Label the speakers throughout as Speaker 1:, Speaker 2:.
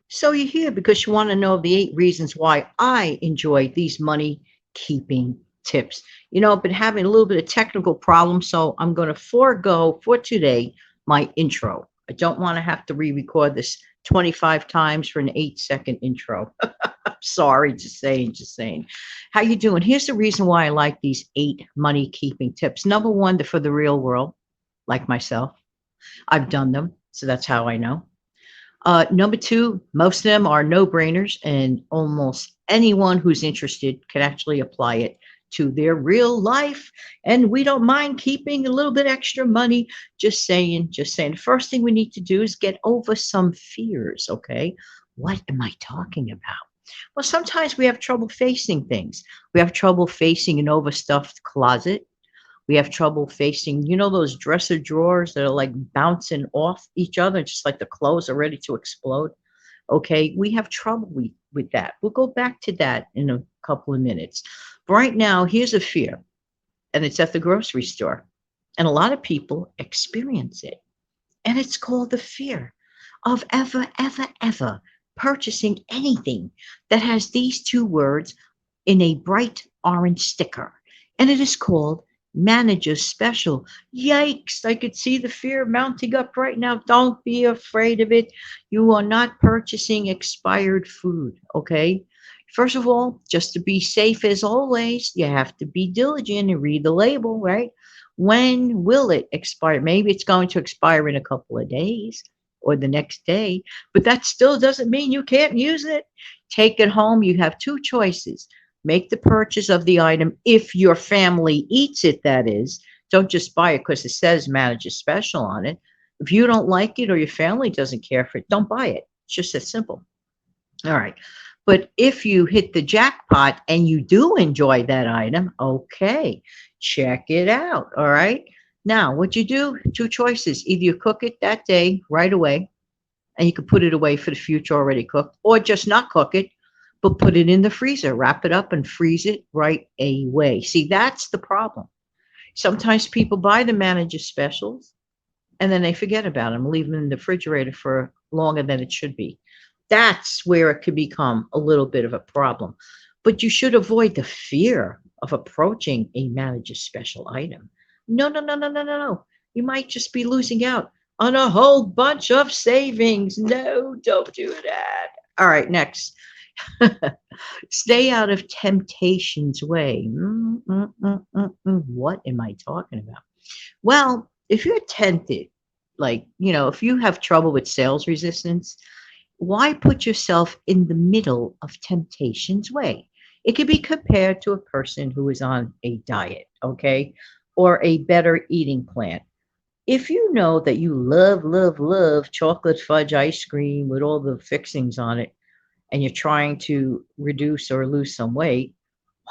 Speaker 1: So you're here because you want to know the 8 reasons why I enjoy these money keeping tips. I've been having a little bit of technical problems, so I'm going to forego for today my intro. I don't want to have to re-record this 25 times for an 8-second intro. Sorry, just saying. How you doing? Here's the reason why I like these 8 money keeping tips. Number one, they're for the real world, like myself. I've done them, so that's how I know. Number two, most of them are no brainers, and almost anyone who's interested can actually apply it to their real life. And we don't mind keeping a little bit extra money. Just saying, just saying. The first thing we need to do is get over some fears, okay? What am I talking about? Well, sometimes we have trouble facing things. We have trouble facing an overstuffed closet. We have trouble facing, those dresser drawers that are like bouncing off each other, just like the clothes are ready to explode. Okay, we have trouble with that. We'll go back to that in a couple of minutes. But right now, here's a fear, and it's at the grocery store. And a lot of people experience it. And it's called the fear of ever, ever, ever purchasing anything that has these 2 words in a bright orange sticker. And it is called Manager's Special. Yikes, I could see the fear mounting up right now. Don't be afraid of it. You are not purchasing expired food, okay? First of all, just to be safe as always, you have to be diligent and read the label, right? When will it expire? Maybe it's going to expire in a couple of days or the next day, but that still doesn't mean you can't use it. Take it home. You have 2 choices. Make the purchase of the item if your family eats it, that is. Don't just buy it because it says manager special on it. If you don't like it or your family doesn't care for it, don't buy it. It's just that simple. All right. But if you hit the jackpot and you do enjoy that item, okay, check it out. All right. Now, what you do, 2 choices. Either you cook it that day right away, and you can put it away for the future already cooked, or just not cook it, but put it in the freezer, wrap it up and freeze it right away. See, that's the problem. Sometimes people buy the manager specials and then they forget about them, leave them in the refrigerator for longer than it should be. That's where it could become a little bit of a problem. But you should avoid the fear of approaching a manager special item. No, no, no, no, no, no, no. You might just be losing out on a whole bunch of savings. No, don't do that. All right, next. Stay out of temptation's way. What am I talking about? Well, if you're tempted, like, if you have trouble with sales resistance, why put yourself in the middle of temptation's way? It could be compared to a person who is on a diet, okay, or a better eating plan. If you know that you love, love, love chocolate fudge ice cream with all the fixings on it, and you're trying to reduce or lose some weight,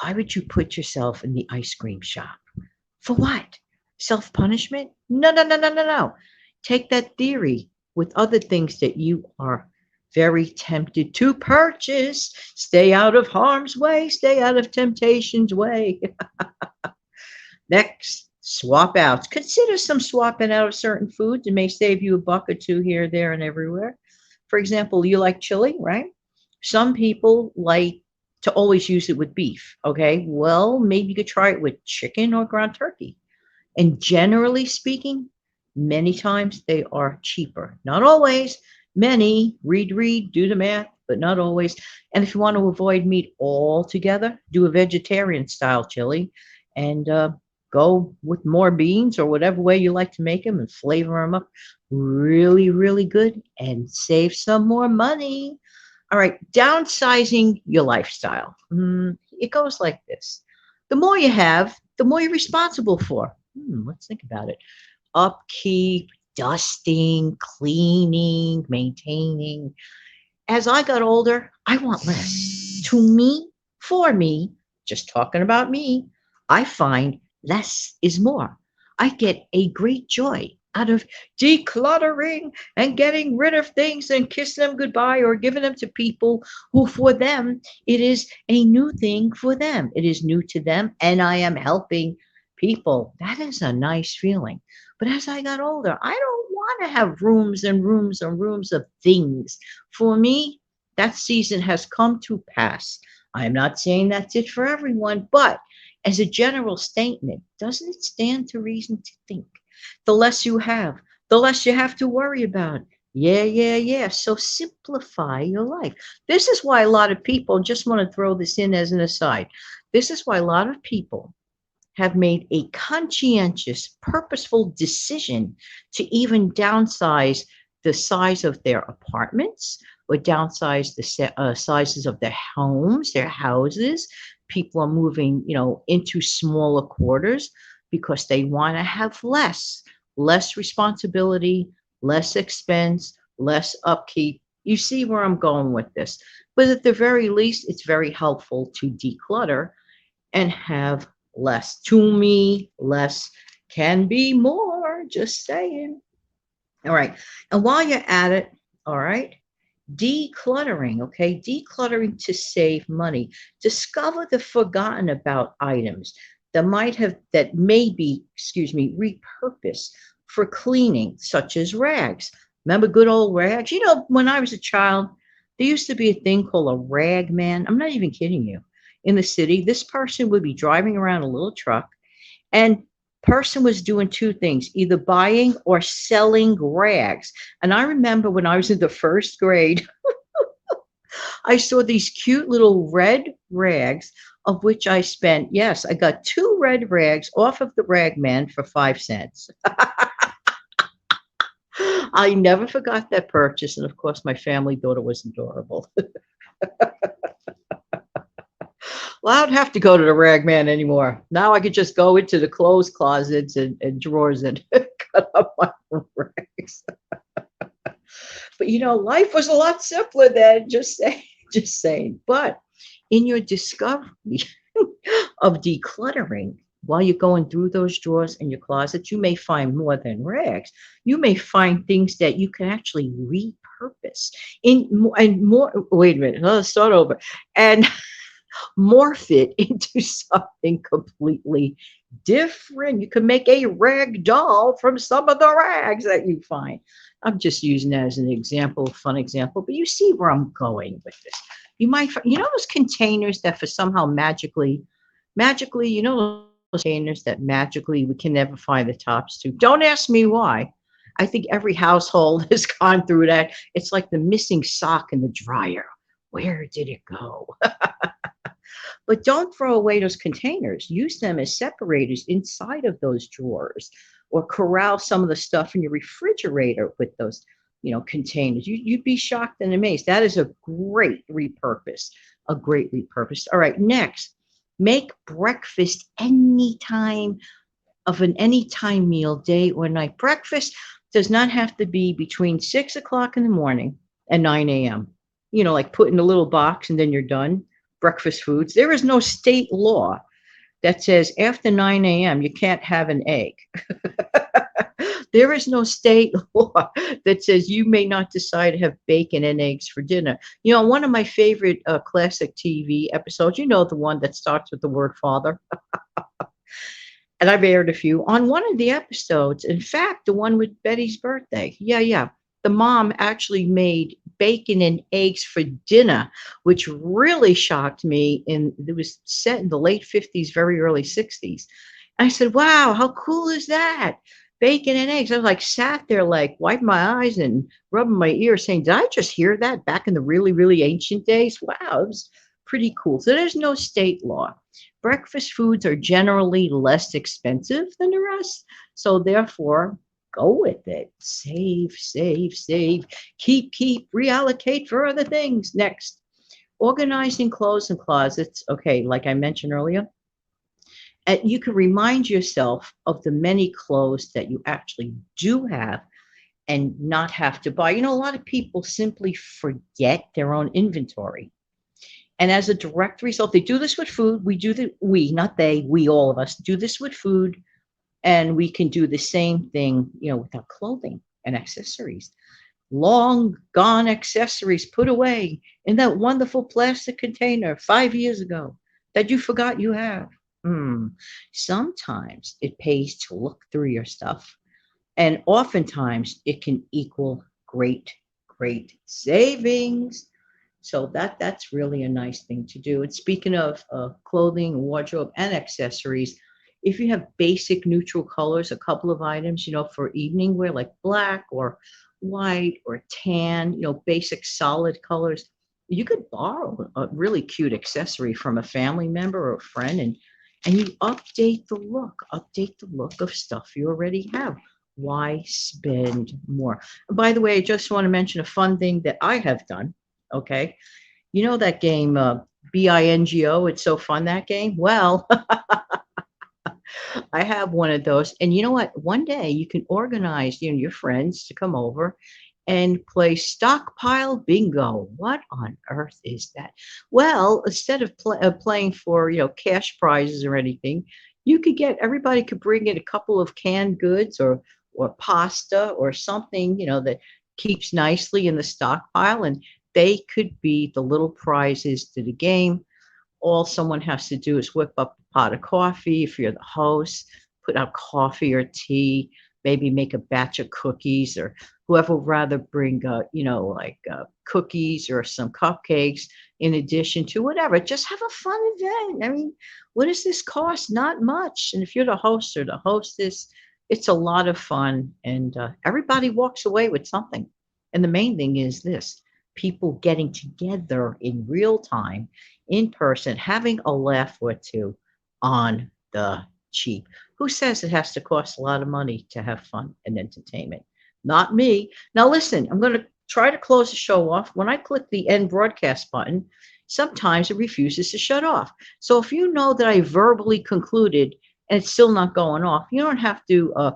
Speaker 1: why would you put yourself in the ice cream shop? For what? Self punishment? No, no, no, no, no, no. Take that theory with other things that you are very tempted to purchase. Stay out of harm's way, stay out of temptation's way. Next, swap outs. Consider some swapping out of certain foods. It may save you a buck or two here, there, and everywhere. For example, you like chili, right? Some people like to always use it with beef. Okay, well, maybe you could try it with chicken or ground turkey. And generally speaking, many times they are cheaper. Not always. Many, read, do the math, but not always. And if you want to avoid meat altogether, do a vegetarian style chili and go with more beans or whatever way you like to make them and flavor them up really, really good and save some more money. All right, downsizing your lifestyle. It goes like this. The more you have, the more you're responsible for. Let's think about it. Upkeep, dusting, cleaning, maintaining. As I got older, I want less. To me, for me, just talking about me, I find less is more. I get a great joy out of decluttering and getting rid of things and kissing them goodbye or giving them to people who, for them, it is a new thing for them. It is new to them, and I am helping people. That is a nice feeling. But as I got older, I don't want to have rooms and rooms and rooms of things. For me, That season has come to pass. I'm not saying that's it for everyone, but as a general statement, doesn't it stand to reason to think the less you have, the less you have to worry about? Yeah, yeah, yeah. So simplify your life. This is why a lot of people, just want to throw this in as an aside. This is why a lot of people have made a conscientious, purposeful decision to even downsize the size of their apartments or downsize the sizes of their homes, their houses. People are moving, into smaller quarters because they want to have less responsibility, less expense, less upkeep. You see where I'm going with this. But at the very least, it's very helpful to declutter and have less. To me, less can be more. Just saying. All right. And while you're at it, all right, decluttering, okay, decluttering to save money. Discover the forgotten about items that may be, repurposed for cleaning, such as rags. Remember good old rags? When I was a child, there used to be a thing called a rag man. I'm not even kidding you. In the city, this person would be driving around a little truck, and person was doing two things, either buying or selling rags. And I remember when I was in the first grade, I saw these cute little red rags, of which I spent, yes, I got two red rags off of the rag man for 5 cents. I never forgot that purchase. And of course, my family thought it was adorable. Well, I don't have to go to the rag man anymore. Now I could just go into the clothes closets and drawers and cut up my rags. But life was a lot simpler then. Just saying, just saying. But in your discovery of decluttering, while you're going through those drawers in your closets, you may find more than rags. You may find things that you can actually repurpose and more. Wait a minute. Let's start over. And morph it into something completely different. You can make a rag doll from some of the rags that you find. I'm just using that as an example, a fun example, but you see where I'm going with this. You might, those containers that for somehow magically, those containers that magically we can never find the tops to. Don't ask me why. I think every household has gone through that. It's like the missing sock in the dryer. Where did it go? But don't throw away those containers. Use them as separators inside of those drawers, or corral some of the stuff in your refrigerator with those, containers. You'd be shocked and amazed. That is a great repurpose. A great repurpose. All right, next, make breakfast anytime meal, day or night. Breakfast does not have to be between 6 o'clock in the morning and 9 a.m. Like put in a little box and then you're done. Breakfast foods. There is no state law that says after 9 a.m. you can't have an egg. There is no state law that says you may not decide to have bacon and eggs for dinner. One of my favorite classic TV episodes, the one that starts with the word father. And I've aired a few on one of the episodes. In fact, the one with Betty's birthday. Yeah, yeah. The mom actually made bacon and eggs for dinner, which really shocked me. And it was set in the late 50s, very early 60s. I said, wow, how cool is that? Bacon and eggs. I was like, sat there, like, wiping my eyes and rubbing my ears, saying, did I just hear that back in the really, really ancient days? Wow, it was pretty cool. So there's no state law. Breakfast foods are generally less expensive than the rest. So therefore, go with it. Save, save, save. Keep, reallocate for other things. Next, organizing clothes and closets. Okay, like I mentioned earlier, and you can remind yourself of the many clothes that you actually do have and not have to buy. A lot of people simply forget their own inventory. And as a direct result, they do this with food. Not they, we, all of us do this with food. And we can do the same thing, with our clothing and accessories. Long gone accessories put away in that wonderful plastic container 5 years ago that you forgot you have. Sometimes it pays to look through your stuff. And oftentimes it can equal great, great savings. So that's really a nice thing to do. And speaking of clothing, wardrobe, and accessories, if you have basic neutral colors, a couple of items, for evening wear, like black or white or tan, basic solid colors, you could borrow a really cute accessory from a family member or a friend, and you update the look of stuff you already have. Why spend more? By the way, I just want to mention a fun thing that I have done. Okay. You know that game, Bingo? It's so fun, that game. Well, I have one of those. And you know what? One day you can organize, your friends to come over and play stockpile bingo. What on earth is that? Well, instead of playing for, cash prizes or anything, you could get everybody could bring in a couple of canned goods or pasta or something, that keeps nicely in the stockpile, and they could be the little prizes to the game. All someone has to do is whip up a pot of coffee if you're the host, put out coffee or tea, maybe make a batch of cookies, or whoever would rather bring, like cookies or some cupcakes in addition to whatever. Just have a fun event. I mean, what does this cost? Not much. And if you're the host or the hostess, it's a lot of fun, and everybody walks away with something. And the main thing is this: people getting together in real time, in person, having a laugh or two on the cheap. Who says it has to cost a lot of money to have fun and entertainment? Not me. Now, listen, I'm going to try to close the show off. When I click the end broadcast button, sometimes it refuses to shut off. So if you know that I verbally concluded and it's still not going off, you don't have to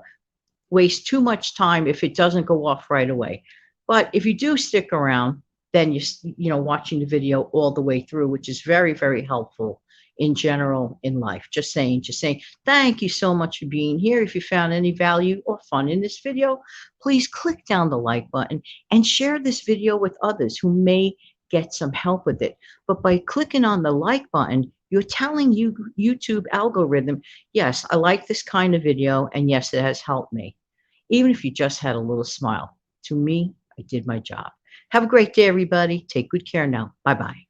Speaker 1: waste too much time if it doesn't go off right away. But if you do stick around, then watching the video all the way through, which is very, very helpful in general in life. Just saying, thank you so much for being here. If you found any value or fun in this video, please click down the like button and share this video with others who may get some help with it. But by clicking on the like button, you're telling YouTube algorithm, yes, I like this kind of video, and yes, it has helped me. Even if you just had a little smile. To me, I did my job. Have a great day, everybody. Take good care now. Bye bye.